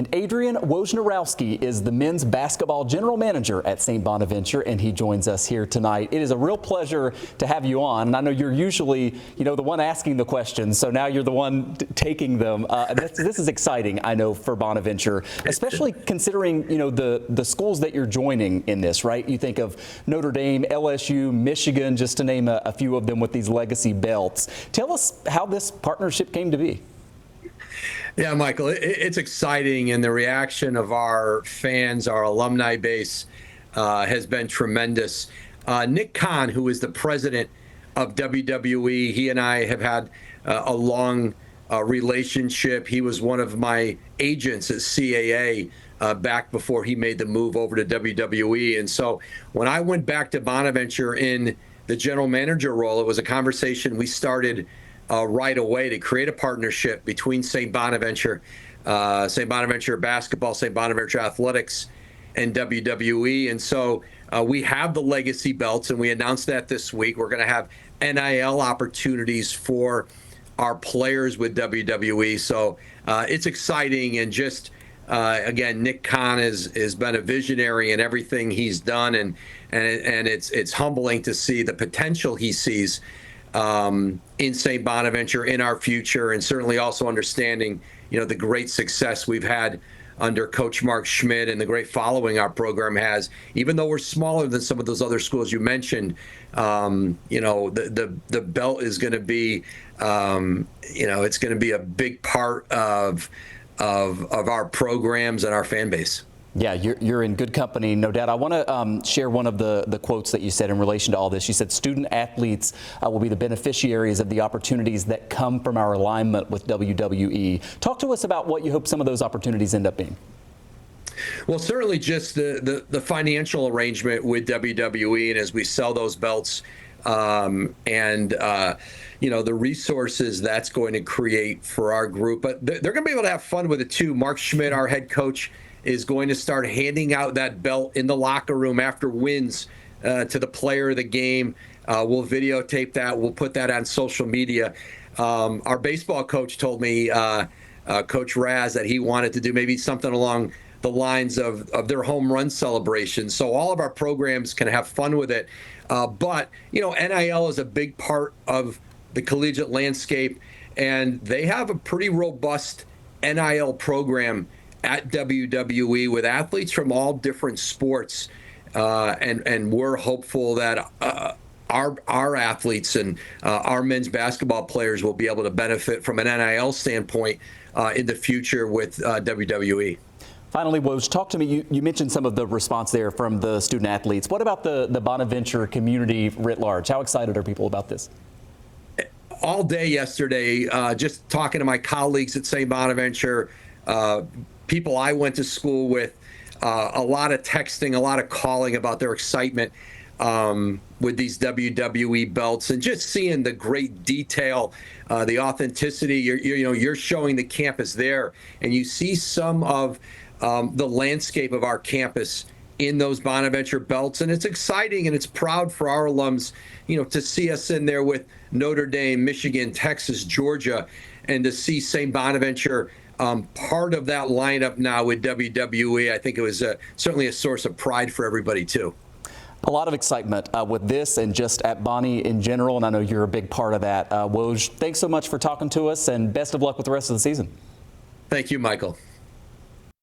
And Adrian Wojnarowski is the men's basketball general manager at St. Bonaventure, and he joins us here tonight. It is a real pleasure to have you on. And I know you're usually, the one asking the questions, so now you're the one taking them. This is exciting, I know, for Bonaventure, especially considering, the schools that you're joining in this, right? You think of Notre Dame, LSU, Michigan, just to name a few of them with these legacy belts. Tell us how this partnership came to be. Yeah, Michael, it's exciting, and the reaction of our fans, our alumni base, has been tremendous. Nick Khan, who is the president of WWE, he and I have had a long relationship. He was one of my agents at CAA back before he made the move over to WWE. And so when I went back to Bonaventure in the general manager role, it was a conversation we started right away to create a partnership between St. Bonaventure basketball, St. Bonaventure athletics, and WWE. And so we have the legacy belts, and we announced that this week. We're going to have NIL opportunities for our players with WWE. So it's exciting, and just again, Nick Khan has been a visionary in everything he's done, and it's humbling to see the potential he sees in St. Bonaventure, in our future, and certainly also understanding, the great success we've had under Coach Mark Schmidt and the great following our program has. Even though we're smaller than some of those other schools you mentioned, the belt is going to be, it's going to be a big part of our programs and our fan base. Yeah, you're in good company, no doubt. I want to share one of the quotes that you said in relation to all this. You said student athletes will be the beneficiaries of the opportunities that come from our alignment with WWE. Talk to us about what you hope some of those opportunities end up being. Well, certainly just the financial arrangement with WWE, and as we sell those belts, the resources that's going to create for our group. But they're going to be able to have fun with it too. Mark Schmidt, our head coach, is going to start handing out that belt in the locker room after wins to the player of the game. We'll videotape that. We'll put that on social media. Our baseball coach told me, Coach Raz, that he wanted to do maybe something along the lines of their home run celebration. So all of our programs can have fun with it. But NIL is a big part of the collegiate landscape, and they have a pretty robust NIL program at WWE with athletes from all different sports, and we're hopeful that our athletes and our men's basketball players will be able to benefit from an NIL standpoint in the future with WWE. Finally, Woj, talk to me. You mentioned some of the response there from the student athletes. What about the Bonaventure community writ large? How excited are people about this? All day yesterday, just talking to my colleagues at St. Bonaventure, people I went to school with, a lot of texting, a lot of calling about their excitement with these WWE belts, and just seeing the great detail, the authenticity. You're showing the campus there, and you see some of the landscape of our campus in those Bonaventure belts, and it's exciting, and it's proud for our alums, to see us in there with Notre Dame, Michigan, Texas, Georgia, and to see St. Bonaventure part of that lineup now with WWE. I think it was certainly a source of pride for everybody too. A lot of excitement with this and just at Bonnie in general, and I know you're a big part of that. Woj, thanks so much for talking to us, and best of luck with the rest of the season. Thank you, Michael.